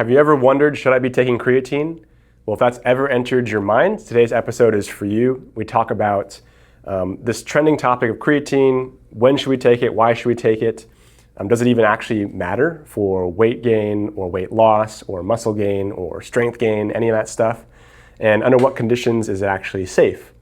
Have you ever wondered, should I be taking creatine? Well, if that's ever entered your mind, today's episode is for you. We talk about this trending topic of creatine. When should we take it? Why should we take it? Does it even actually matter for weight gain or weight loss or muscle gain or strength gain, any of that stuff? And under what conditions is it actually safe?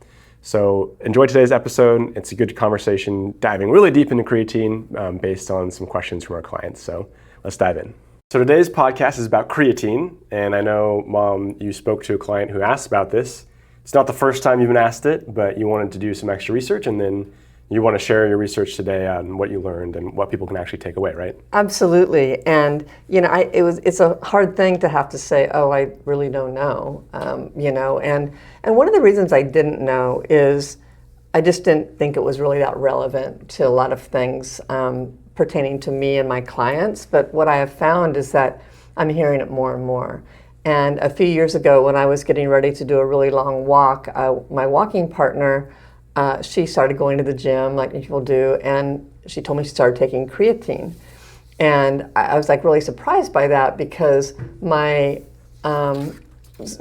So enjoy today's episode. It's a good conversation diving really deep into creatine based on some questions from our clients. So let's dive in. So today's podcast is about creatine, and I know, Mom, you spoke to a client who asked about this. It's not the first time you've been asked it, but you wanted to do some extra research, and then you want to share your research today on what you learned and what people can actually take away, right? Absolutely, and it's a hard thing to have to say, oh, I really don't know, and one of the reasons I didn't know is I just didn't think it was really that relevant to a lot of things pertaining to me and my clients. But what I have found is that I'm hearing it more and more. And a few years ago, when I was getting ready to do a really long walk, my walking partner, she started going to the gym like people do, and she told me she started taking creatine. And I was like really surprised by that, because my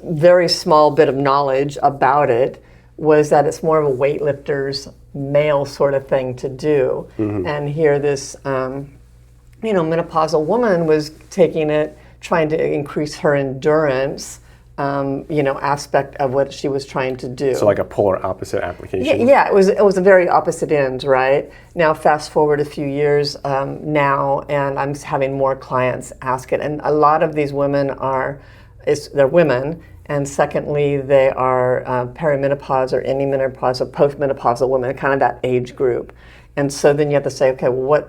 very small bit of knowledge about it was that it's more of a weightlifter's male sort of thing to do. Mm-hmm. And here this menopausal woman was taking it, trying to increase her endurance, aspect of what she was trying to do. So like a polar opposite application. Yeah, it was a very opposite end, right? Now fast forward a few years now, and I'm having more clients ask it. And a lot of these women they're women, and secondly, they are perimenopause or ending menopause or postmenopausal women, kind of that age group. And so then you have to say, okay, well,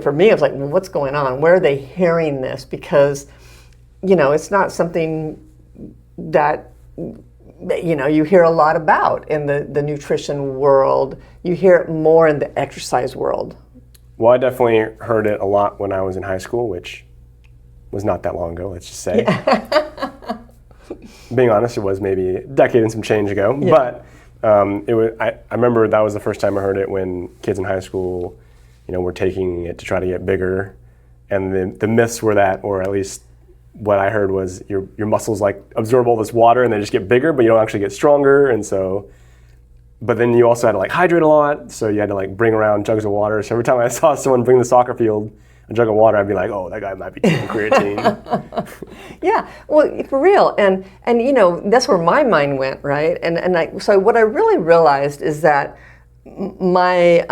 for me, I was like, well, what's going on? Where are they hearing this? Because, it's not something that, you hear a lot about in the nutrition world. You hear it more in the exercise world. Well, I definitely heard it a lot when I was in high school, which was not that long ago, let's just say. Yeah. Being honest, it was maybe a decade and some change ago. Yeah. But I remember that was the first time I heard it, when kids in high school, were taking it to try to get bigger. And the myths were that, or at least what I heard was, your muscles like absorb all this water and they just get bigger, but you don't actually get stronger. And so, but then you also had to like hydrate a lot. So you had to like bring around jugs of water. So every time I saw someone bring the soccer field a jug of water, I'd be like, oh, that guy might be taking creatine. Yeah, well, for real. And that's where my mind went, right? So what I really realized is that my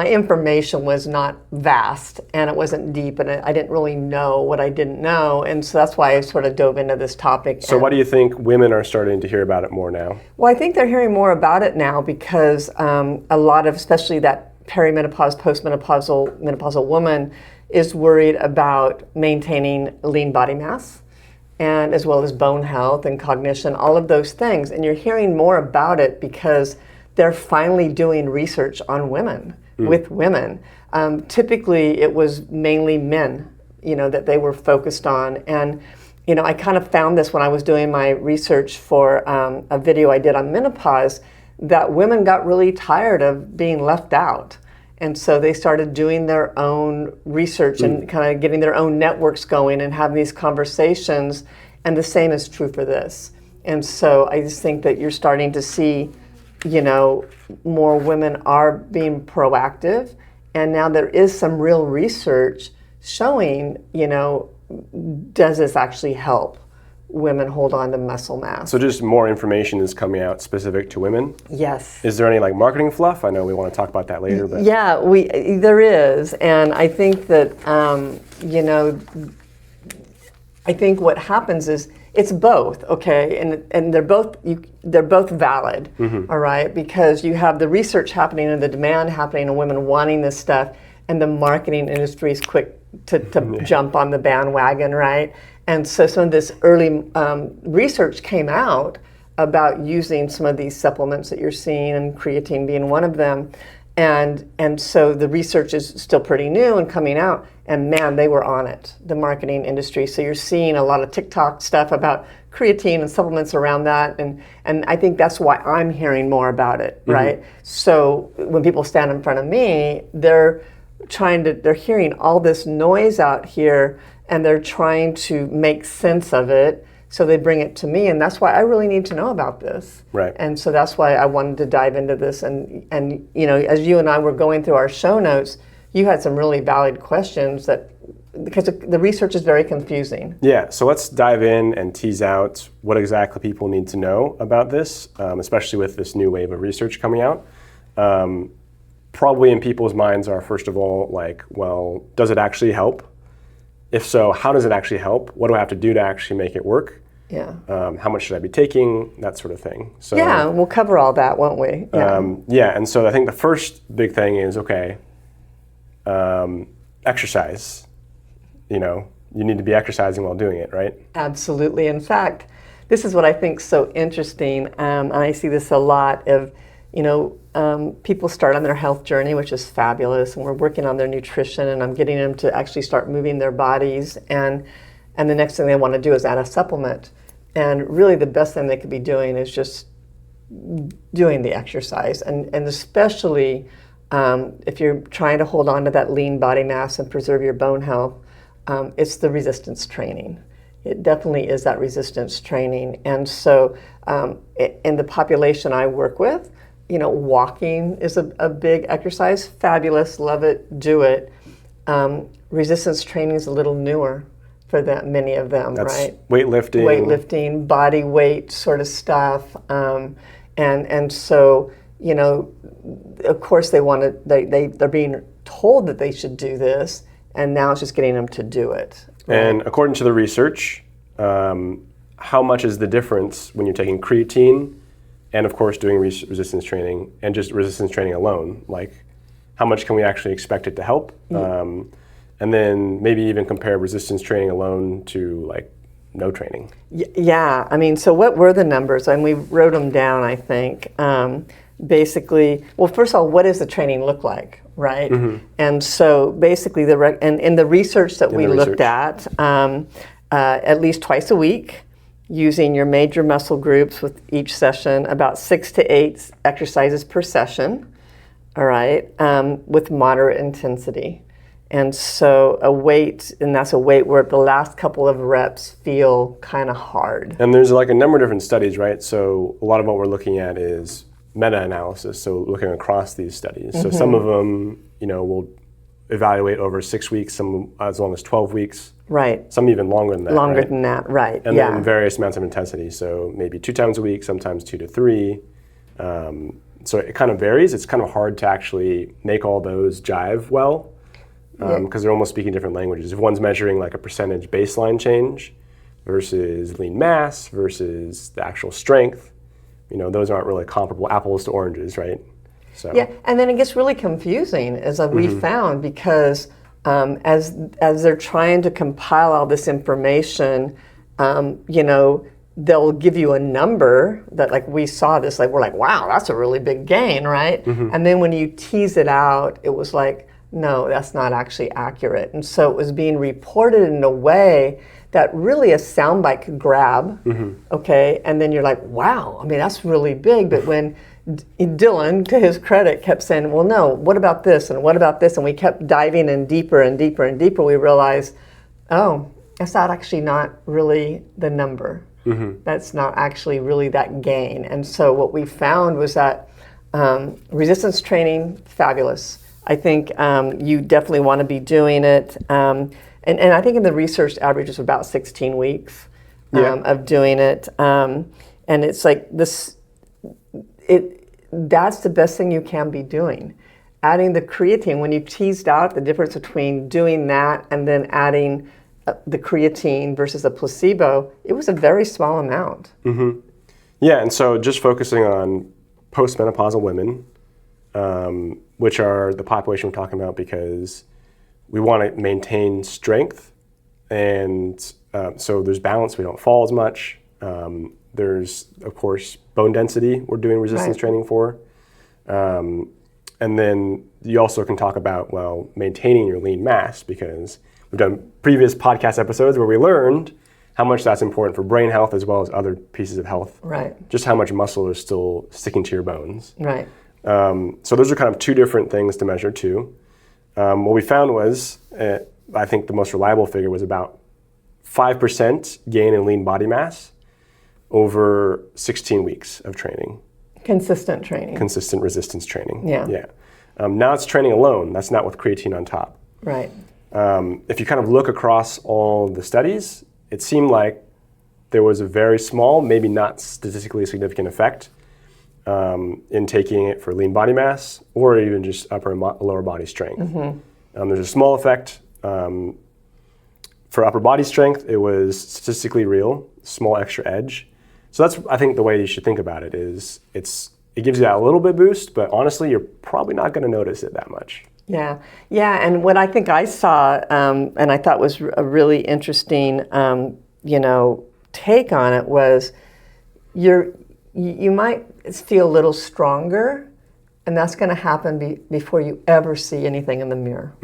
information was not vast, and it wasn't deep, and I didn't really know what I didn't know. And so that's why I sort of dove into this topic. So why do you think women are starting to hear about it more now? Well, I think they're hearing more about it now because a lot of, especially that perimenopause, postmenopausal, menopausal woman is worried about maintaining lean body mass, and as well as bone health and cognition, all of those things. And you're hearing more about it because they're finally doing research on women, with women. Typically, it was mainly men, that they were focused on. And, I kind of found this when I was doing my research for a video I did on menopause, that women got really tired of being left out. And so they started doing their own research and kind of getting their own networks going and having these conversations. And the same is true for this. And so I just think that you're starting to see, more women are being proactive. And now there is some real research showing, does this actually help women hold on to muscle mass? So just more information is coming out specific to women? Yes. Is there any like marketing fluff? I know we want to talk about that later, but yeah, there is, and I think that I think what happens is it's both, okay, and they're both valid, all right, because you have the research happening and the demand happening and women wanting this stuff, and the marketing industry is quick to jump on the bandwagon, right? And so some of this early research came out about using some of these supplements that you're seeing, and creatine being one of them. And so the research is still pretty new and coming out, and man, they were on it, the marketing industry. So you're seeing a lot of TikTok stuff about creatine and supplements around that, and I think that's why I'm hearing more about it, right? So when people stand in front of me, they're hearing all this noise out here, and they're trying to make sense of it. So they bring it to me, and that's why I really need to know about this. Right. And so that's why I wanted to dive into this. And as you and I were going through our show notes, you had some really valid questions because the research is very confusing. Yeah, so let's dive in and tease out what exactly people need to know about this, especially with this new wave of research coming out. Probably in people's minds are, first of all, like, well, does it actually help? If so, how does it actually help? What do I have to do to actually make it work? Yeah. How much should I be taking? That sort of thing. So, yeah, we'll cover all that, won't we? Yeah. And so I think the first big thing is, okay, exercise. You need to be exercising while doing it, right? Absolutely. In fact, this is what I think is so interesting, and I see this a lot of, people start on their health journey, which is fabulous, and we're working on their nutrition, and I'm getting them to actually start moving their bodies, and the next thing they want to do is add a supplement. And really the best thing they could be doing is just doing the exercise, and especially if you're trying to hold on to that lean body mass and preserve your bone health, it's the resistance training. It definitely is that resistance training. And so in the population I work with, walking is a big exercise. Fabulous, love it, do it. Resistance training is a little newer for many of them, That's right? Weightlifting, body weight sort of stuff. And so, of course they're being told that they should do this, and now it's just getting them to do it. Right? And according to the research, how much is the difference when you're taking creatine and, of course, doing resistance training and just resistance training alone? Like, how much can we actually expect it to help? And then maybe even compare resistance training alone to, like, no training. Yeah. I mean, so what were the numbers? And we wrote them down, I think. Basically, well, first of all, what does the training look like, right? Mm-hmm. And so basically, in the research that we looked at least twice a week, using your major muscle groups with each session, about 6 to 8 exercises per session, all right, with moderate intensity. And so that's a weight where the last couple of reps feel kind of hard. And there's like a number of different studies, right? So a lot of what we're looking at is meta-analysis, so looking across these studies. Mm-hmm. So some of them, will evaluate over 6 weeks, some as long as 12 weeks. Right. Some even longer than that. Longer than that, right. And then various amounts of intensity. So maybe 2 times a week, sometimes 2 to 3. So it kind of varies. It's kind of hard to actually make all those jive well, because they're almost speaking different languages. If one's measuring like a percentage baseline change versus lean mass versus the actual strength, those aren't really comparable, apples to oranges, right? So. Yeah, and then it gets really confusing, as we found, because as they're trying to compile all this information, they'll give you a number that, like, we saw this, like, we're like, wow, that's a really big gain, right? Mm-hmm. And then when you tease it out, it was like, no, that's not actually accurate. And so it was being reported in a way that really a soundbite could grab, okay? And then you're like, wow, I mean, that's really big. But when Dylan, to his credit, kept saying, well, no, what about this and what about this? And we kept diving in deeper and deeper and deeper, we realized, oh, that's not really the number. Mm-hmm. That's not actually really that gain. And so what we found was that resistance training, fabulous. I think you definitely want to be doing it. And I think in the research average is about 16 weeks of doing it. And it's like this, that's the best thing you can be doing. Adding the creatine, when you teased out the difference between doing that and then adding the creatine versus a placebo, it was a very small amount. Mm-hmm. Yeah, and so just focusing on postmenopausal women, which are the population we're talking about because we want to maintain strength, and so there's balance, we don't fall as much. There's, of course, bone density we're doing resistance training for. And then you also can talk about, well, maintaining your lean mass, because we've done previous podcast episodes where we learned how much that's important for brain health as well as other pieces of health. Right. Just how much muscle is still sticking to your bones. Right. So those are kind of two different things to measure too. What we found was I think the most reliable figure was about 5% gain in lean body mass over 16 weeks of training. Consistent training. Consistent resistance training. Yeah. Now it's training alone. That's not with creatine on top. Right. If you kind of look across all the studies, it seemed like there was a very small, maybe not statistically significant effect in taking it for lean body mass or even just upper and lower body strength. There's a small effect. For upper body strength, it was statistically real, small extra edge. So that's, I think, the way you should think about it is it gives you that little bit boost, but honestly, you're probably not going to notice it that much. Yeah, and what I think I saw, and I thought was a really interesting, take on it was, you might feel a little stronger, and that's going to happen before you ever see anything in the mirror.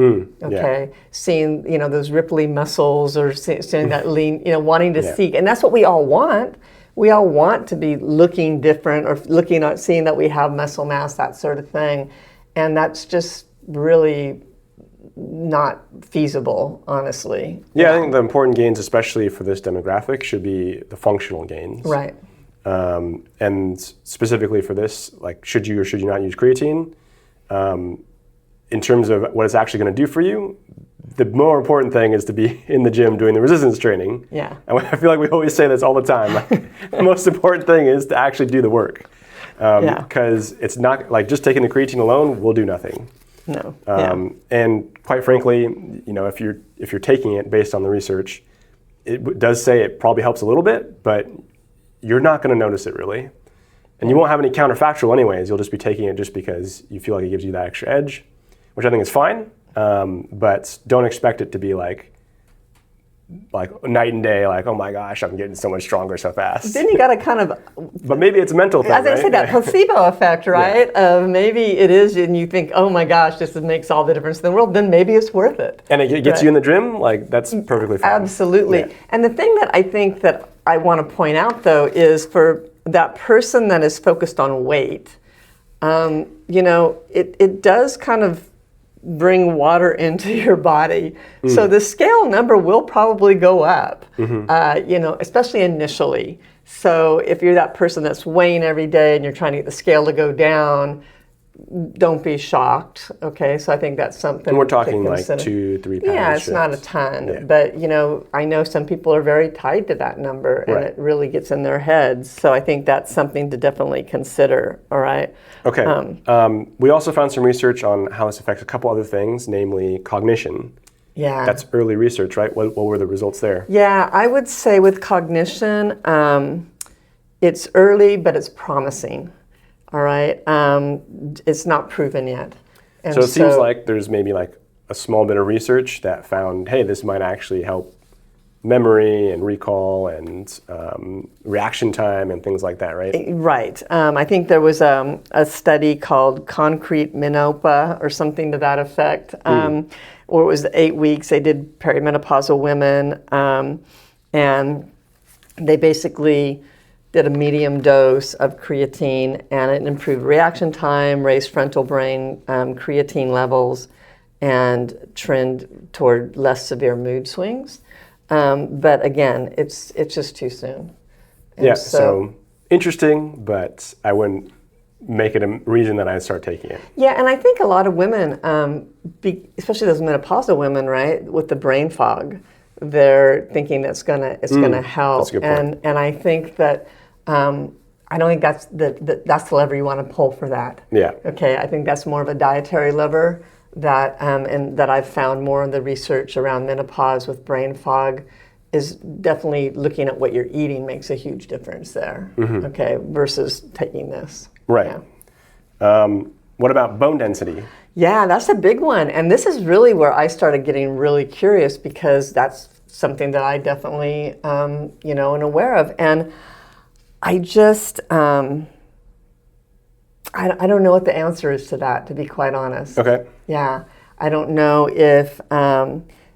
Okay, seeing those ripply muscles or seeing that lean, wanting to see, and that's what we all want. We all want to be looking different or looking at seeing that we have muscle mass, that sort of thing, and that's just really not feasible, honestly. Yeah, I think the important gains, especially for this demographic, should be the functional gains. Right. And specifically for this, like, should you or should you not use creatine? In terms of what it's actually going to do for you, the more important thing is to be in the gym doing the resistance training. Yeah. And I feel like we always say this all the time. Like, the most important thing is to actually do the work. Because it's not like just taking the creatine alone will do nothing. No. And quite frankly, if you're taking it based on the research, it does say it probably helps a little bit, but you're not going to notice it really. And you won't have any counterfactual anyways. You'll just be taking it just because you feel like it gives you that extra edge, which I think is fine. But don't expect it to be like night and day, like, oh my gosh, I'm getting so much stronger so fast. Then you got to kind of... But maybe it's a mental thing, As I said, that placebo effect, right? Maybe it is, and you think, oh my gosh, this makes all the difference in the world, then maybe it's worth it. And it gets you in the gym, like, that's perfectly fine. Absolutely. Yeah. And the thing that I think that I want to point out, though, is for that person that is focused on weight, it does kind of bring water into your body. So the scale number will probably go up, especially initially. So if you're that person that's weighing every day and you're trying to get the scale to go down, don't be shocked. Okay, so I think that's something. And we're talking like 2-3 pounds. Yeah, it's not a ton, but I know some people are very tied to that number, and it really gets in their heads. So I think that's something to definitely consider. All right. Okay. We also found some research on how this affects a couple other things, namely cognition. Yeah. That's early research, right? What were the results there? Yeah, I would say with cognition, it's early, but it's promising. All right, it's not proven yet. And so it seems like there's maybe like a small bit of research that found, hey, this might actually help memory and recall and reaction time and things like that, right? Right. I think there was a study called Concrete Menopause or something to that effect, or it was 8 weeks. They did perimenopausal women, and they basically did a medium dose of creatine, and it improved reaction time, raised frontal brain creatine levels, and trend toward less severe mood swings. But again, it's just too soon. And so interesting, but I wouldn't make it a reason that I start taking it. Yeah, and I think a lot of women, especially those menopausal women, right, with the brain fog, they're thinking it's gonna help. That's a good point. And I think that I don't think that's the lever you want to pull for that. Yeah. Okay, I think that's more of a dietary lever that and that I've found more in the research around menopause with brain fog is definitely looking at what you're eating makes a huge difference there. Okay, versus taking this. Right. Yeah. What about bone density? Yeah, that's a big one. And this is really where I started getting really curious because that's something that I definitely, am aware of. And I just, I don't know what the answer is to that, to be quite honest. Okay. Yeah, I don't know if,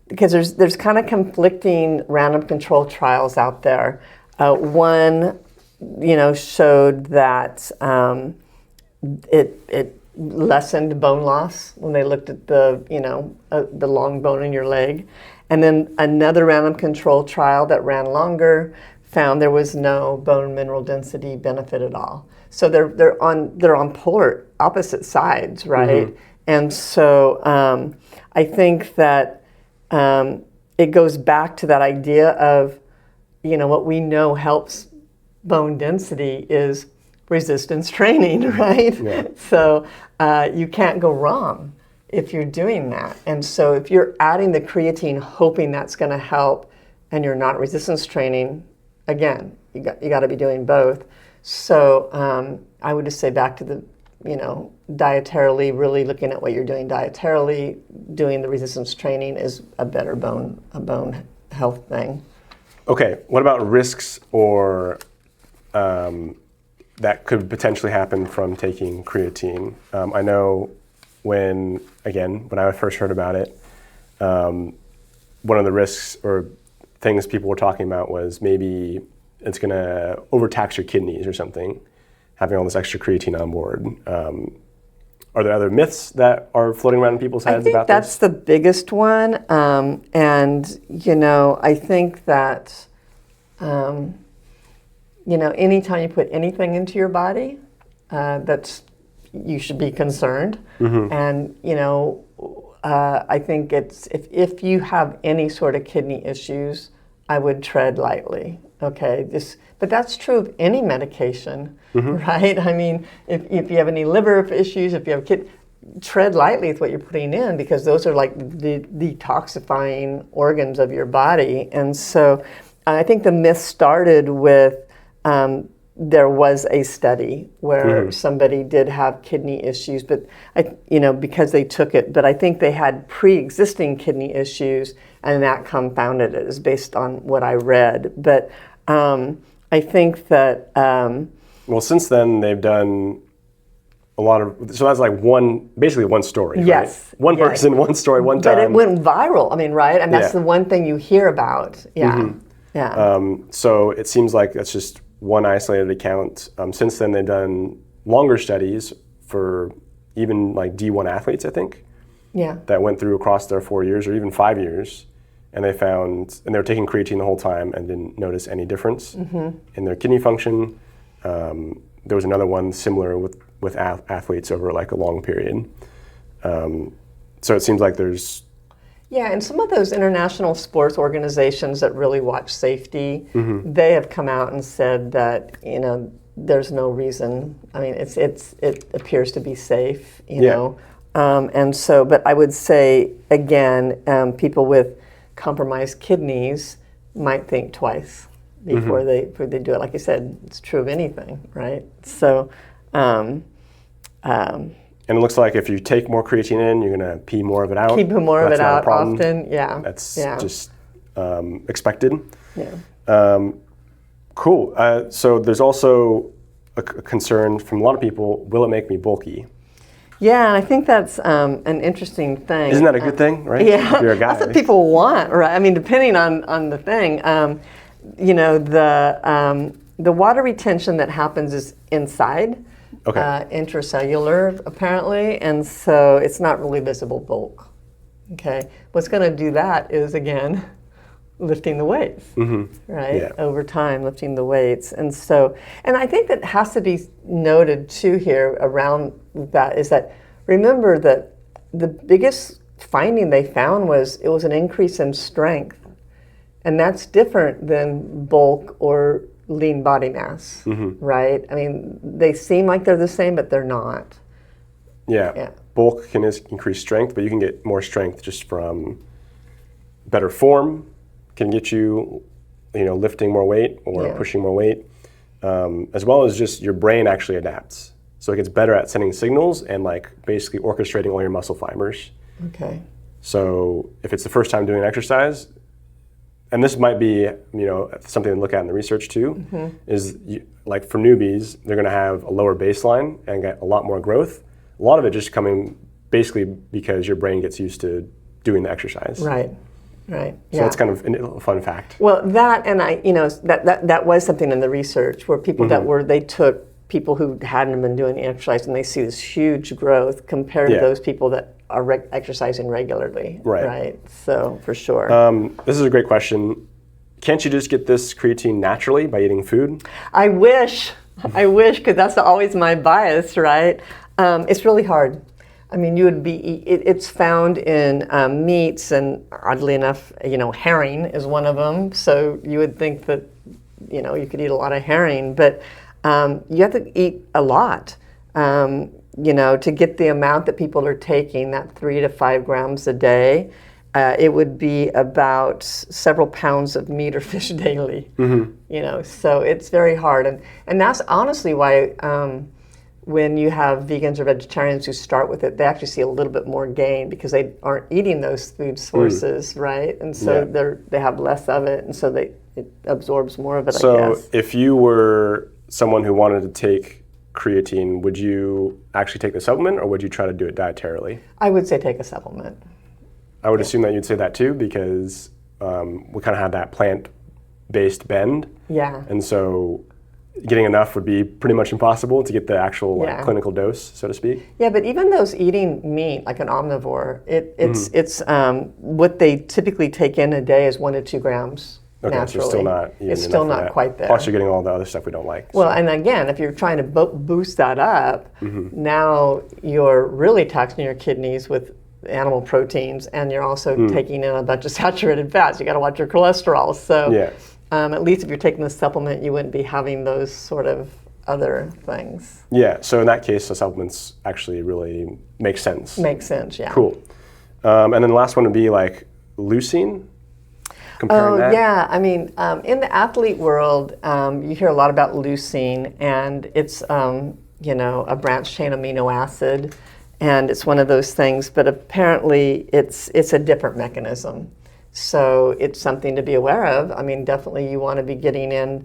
because there's kind of conflicting random control trials out there. One, showed that it lessened bone loss when they looked at the long bone in your leg. And then another random control trial that ran longer found there was no bone mineral density benefit at all. So they're on polar opposite sides, right? And so I think that it goes back to that idea of, what we know helps bone density is resistance training, right? Yeah. So you can't go wrong if you're doing that. And so if you're adding the creatine hoping that's going to help and you're not resistance training, again, you got to be doing both. So I would just say back to the, dietarily, really looking at what you're doing dietarily, doing the resistance training is a better bone health thing. Okay, what about risks or that could potentially happen from taking creatine? I know when I first heard about it, one of the risks or things people were talking about was maybe it's going to overtax your kidneys or something, having all this extra creatine on board. Are there other myths that are floating around in people's heads about this? I think that's the biggest one. And, I think that, anytime you put anything into your body, you should be concerned. And, I think if you have any sort of kidney issues, I would tread lightly. Okay, but that's true of any medication, right? I mean, if you have any liver issues, if you have tread lightly with what you're putting in, because those are like the detoxifying organs of your body. And so I think the myth started with there was a study where somebody did have kidney issues, but because they took it, but I think they had pre-existing kidney issues, and that confounded it, is based on what I read. But I think that well, since then they've done a lot of. So that's like basically one story. Yes, right? One person, one story, one time. But it went viral. I mean, right? And that's the one thing you hear about. Yeah, yeah. So it seems like that's just one isolated account. Since then, they've done longer studies for even like D1 athletes, I think. Yeah. That went through across their 4 years or even 5 years, and they were taking creatine the whole time and didn't notice any difference in their kidney function. There was another one similar with athletes over like a long period. So it seems like there's. Yeah, and some of those international sports organizations that really watch safety, they have come out and said that there's no reason. I mean, it appears to be safe, you know. And so, but I would say again, people with compromised kidneys might think twice before they do it. Like you said, it's true of anything, right? So. And it looks like if you take more creatine in, you're going to pee more of it out. Keep more of it out often, yeah. That's just expected. Yeah. Cool. So there's also a concern from a lot of people, will it make me bulky? Yeah, and I think that's an interesting thing. Isn't that a good thing, right? Yeah, if you're a guy. That's what people want, right? I mean, depending on the thing. The water retention that happens is inside. Okay. Intracellular, apparently, and so it's not really visible bulk. Okay, what's going to do that is, again, lifting the weights, right? Yeah. Over time, lifting the weights. And so, and I think that has to be noted too here around that is that, remember that the biggest finding they found was it was an increase in strength. And that's different than bulk or lean body mass, right? I mean, they seem like they're the same, but they're not. Yeah. Bulk can increase strength, but you can get more strength just from better form, can get you, lifting more weight or pushing more weight, as well as just your brain actually adapts. So it gets better at sending signals and like basically orchestrating all your muscle fibers. Okay. So if it's the first time doing exercise, and this might be, something to look at in the research too, is like for newbies, they're going to have a lower baseline and get a lot more growth. A lot of it just coming basically because your brain gets used to doing the exercise. Right. So that's kind of a fun fact. Well, that and that was something in the research where people they took people who hadn't been doing exercise, and they see this huge growth compared to those people that are exercising regularly. Right. So for sure. This is a great question. Can't you just get this creatine naturally by eating food? I wish, because that's always my bias, right? It's really hard. I mean, it's found in meats, and oddly enough, herring is one of them. So you would think that, you could eat a lot of herring, but you have to eat a lot, to get the amount that people are taking, that 3 to 5 grams a day. It would be about several pounds of meat or fish daily. So it's very hard, and that's honestly why when you have vegans or vegetarians who start with it, they actually see a little bit more gain because they aren't eating those food sources, right? And so they have less of it, and so it absorbs more of it, I guess. So if you were someone who wanted to take creatine, would you actually take the supplement, or would you try to do it dietarily? I would say take a supplement. I would assume that you'd say that too, because we kind of have that plant-based bend. Yeah. And so getting enough would be pretty much impossible to get the actual clinical dose, so to speak. Yeah, but even those eating meat, like an omnivore, it's what they typically take in a day is 1 to 2 grams naturally. So still not even it's still enough not quite there. Plus you're getting all the other stuff we don't like. Well, and again, if you're trying to boost that up, now you're really taxing your kidneys with animal proteins, and you're also taking in a bunch of saturated fats. You got to watch your cholesterol. So at least if you're taking the supplement, you wouldn't be having those sort of other things. Yeah, so in that case, the supplements actually really make sense. Makes sense, yeah. Cool. And then the last one would be like leucine. Comparing that. Yeah. I mean, in the athlete world, you hear a lot about leucine, and it's a branched chain amino acid, and it's one of those things. But apparently, it's a different mechanism. So it's something to be aware of. I mean, definitely you want to be getting in,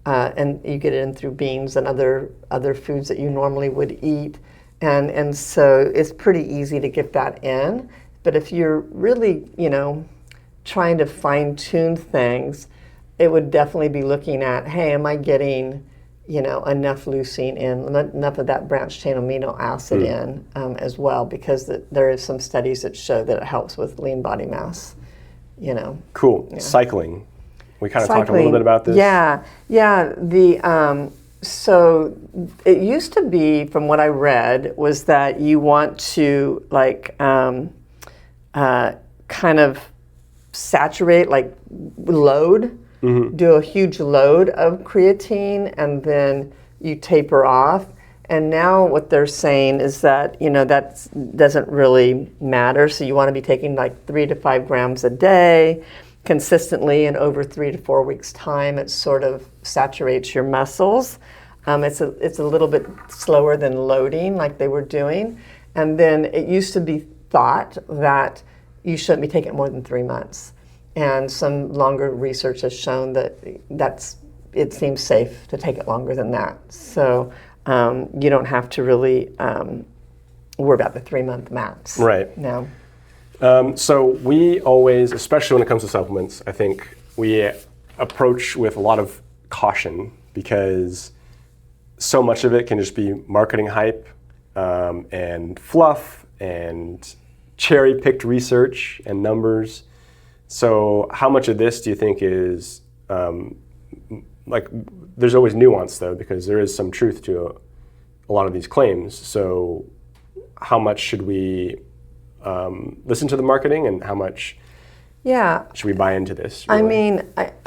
and you get it in through beans and other foods that you normally would eat, and so it's pretty easy to get that in. But if you're really, trying to fine-tune things, it would definitely be looking at, hey, am I getting, enough leucine in, enough of that branched chain amino acid in as well, because there is some studies that show that it helps with lean body mass. Cool. Yeah. Cycling. We kind of talked a little bit about this. Yeah. So it used to be, from what I read, was that you want to kind of saturate, load, do a huge load of creatine, and then you taper off. And now what they're saying is that, that doesn't really matter. So you want to be taking 3 to 5 grams a day consistently, and over 3 to 4 weeks time, it sort of saturates your muscles. It's a little bit slower than loading like they were doing. And then it used to be thought that you shouldn't be taking it more than 3 months. And some longer research has shown that it seems safe to take it longer than that. So you don't have to really worry about the 3-month max. Right. No. So we always, especially when it comes to supplements, I think we approach with a lot of caution, because so much of it can just be marketing hype and fluff and cherry-picked research and numbers. So how much of this do you think is, there's always nuance though, because there is some truth to a lot of these claims. So how much should we listen to the marketing, and how much should we buy into this? Really? I mean,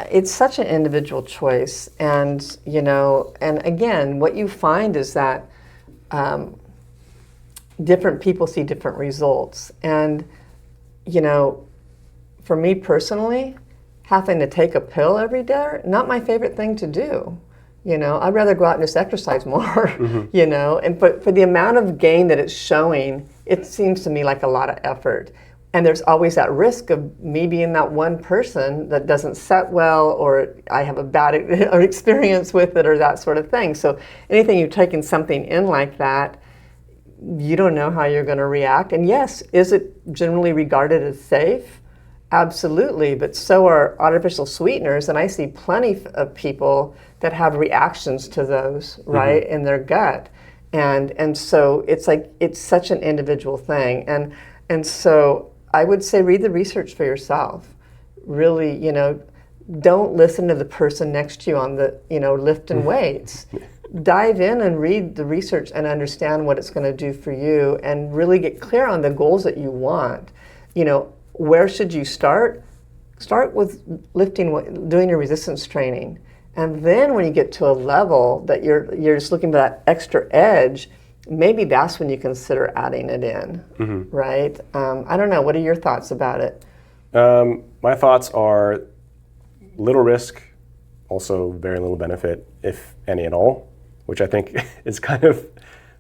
it's such an individual choice. And, and again, what you find is that different people see different results. And, for me personally, having to take a pill every day, not my favorite thing to do. I'd rather go out and just exercise more, and but for the amount of gain that it's showing, it seems to me like a lot of effort. And there's always that risk of me being that one person that doesn't set well, or I have a bad experience with it, or that sort of thing. So anything you're taking something in like that, you don't know how you're going to react. And yes, is it generally regarded as safe? Absolutely, but so are artificial sweeteners, and I see plenty of people that have reactions to those, right, in their gut. And so it's like, it's such an individual thing. And so I would say read the research for yourself. Really, don't listen to the person next to you on the, lifting weights. Dive in and read the research and understand what it's going to do for you, and really get clear on the goals that you want. Where should you start? Start with lifting, doing your resistance training. And then when you get to a level that you're just looking for that extra edge, maybe that's when you consider adding it in, right? I don't know. What are your thoughts about it? My thoughts are little risk, also very little benefit, if any at all, which I think is kind of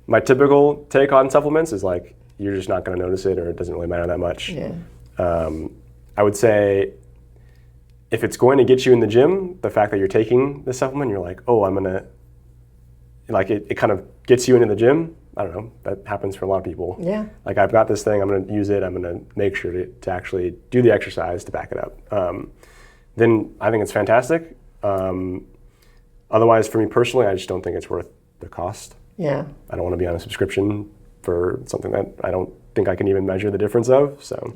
my typical take on supplements, is like, you're just not going to notice it, or it doesn't really matter that much. Yeah. I would say if it's going to get you in the gym, the fact that you're taking the supplement, you're like, oh, I'm going to, like, it kind of gets you into the gym. I don't know, that happens for a lot of people. Yeah. Like, I've got this thing, I'm going to use it, I'm going to make sure to actually do the exercise to back it up. Then I think it's fantastic. Otherwise, for me personally, I just don't think it's worth the cost. Yeah. I don't want to be on a subscription for something that I don't think I can even measure the difference of. So.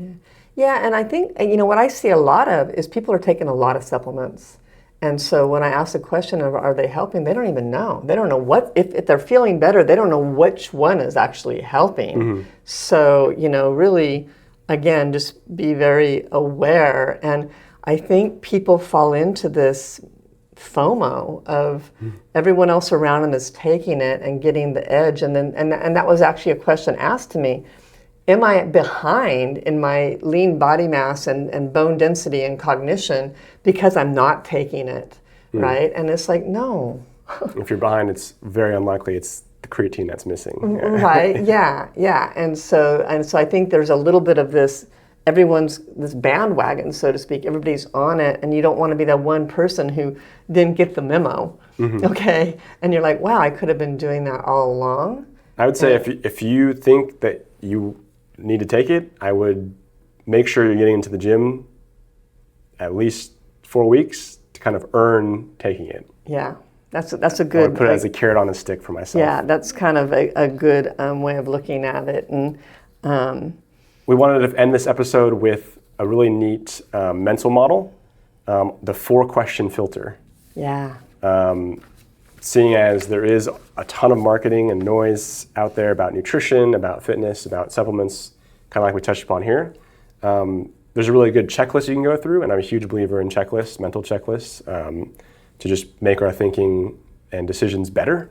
Yeah, and I think, what I see a lot of is people are taking a lot of supplements. And so when I ask the question of are they helping, they don't even know. They don't know what, if they're feeling better, they don't know which one is actually helping. So, really, again, just be very aware. And I think people fall into this FOMO of everyone else around them is taking it and getting the edge. And then, and that was actually a question asked to me. Am I behind in my lean body mass and bone density and cognition because I'm not taking it, right? And it's like, no. If you're behind, it's very unlikely it's the creatine that's missing. Right, yeah. And so I think there's a little bit of this, this bandwagon, so to speak, everybody's on it, and you don't want to be that one person who didn't get the memo, okay? And you're like, wow, I could have been doing that all along. I would say if you think that you need to take it, I would make sure you're getting into the gym at least 4 weeks to kind of earn taking it. Yeah, that's a good. I would put it as a carrot on a stick for myself. Yeah, that's kind of a good way of looking at it. And we wanted to end this episode with a really neat mental model, the 4-question filter. Yeah. Seeing as there is a ton of marketing and noise out there about nutrition, about fitness, about supplements, kind of like we touched upon here, there's a really good checklist you can go through, and I'm a huge believer in checklists, mental checklists, to just make our thinking and decisions better.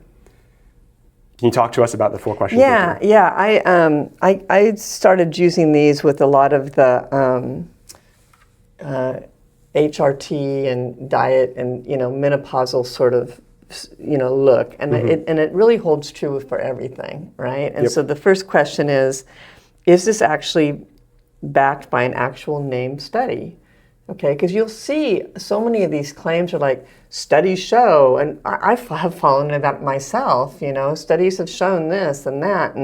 Can you talk to us about the 4-question filter? Yeah. I started using these with a lot of the HRT and diet and menopausal sort of look, and it really holds true for everything, right? And so the first question is this actually backed by an actual named study? Okay, because you'll see so many of these claims are like, studies show, and I have fallen into that myself, studies have shown this and that,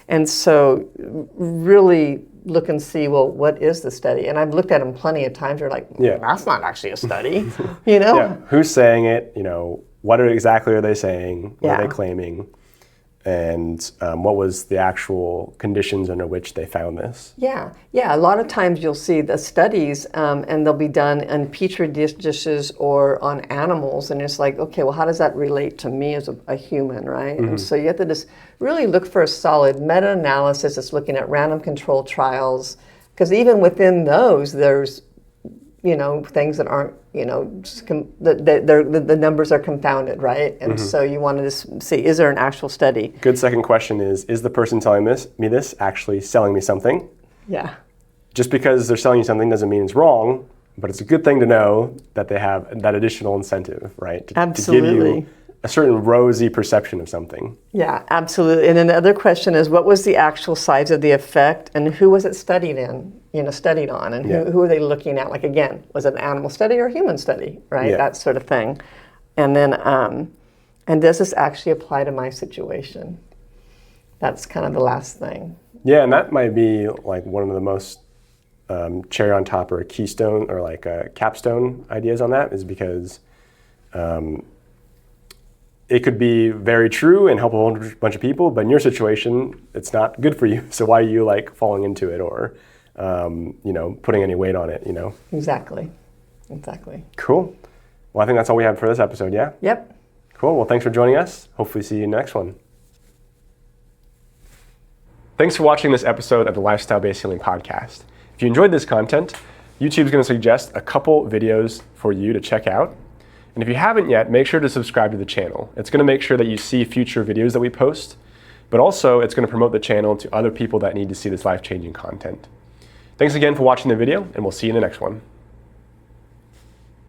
and so really look and see, well, what is the study? And I've looked at them plenty of times, you're like, that's not actually a study, Yeah. Who's saying it, what exactly are they saying? What are they claiming? And what was the actual conditions under which they found this? Yeah. A lot of times you'll see the studies, and they'll be done in petri dishes or on animals, and it's like, okay, well, how does that relate to me as a human, right? And so you have to just really look for a solid meta-analysis that's looking at random control trials, because even within those, there's things that aren't, the numbers are confounded, right? And so you want to just see, is there an actual study? Good second question is the person telling me this actually selling me something? Yeah. Just because they're selling you something doesn't mean it's wrong, but it's a good thing to know that they have that additional incentive, right? Absolutely. To give you a certain rosy perception of something. Yeah, absolutely. And then the other question is, what was the actual size of the effect, and who was it studied on, and who are they looking at? Like, again, was it an animal study or a human study, right? That sort of thing. And then, and does this actually apply to my situation? That's kind of the last thing. Yeah, and that might be like one of the most cherry on top or a keystone or like a capstone ideas on that is because it could be very true and help a whole bunch of people, but in your situation, it's not good for you. So why are you like falling into it or, putting any weight on it, Exactly. Cool. Well, I think that's all we have for this episode, yeah? Yep. Cool. Well, thanks for joining us. Hopefully see you in the next one. Thanks for watching this episode of the Lifestyle-Based Healing Podcast. If you enjoyed this content, YouTube's going to suggest a couple videos for you to check out. And if you haven't yet, make sure to subscribe to the channel. It's going to make sure that you see future videos that we post, but also it's going to promote the channel to other people that need to see this life-changing content. Thanks again for watching the video, and we'll see you in the next one.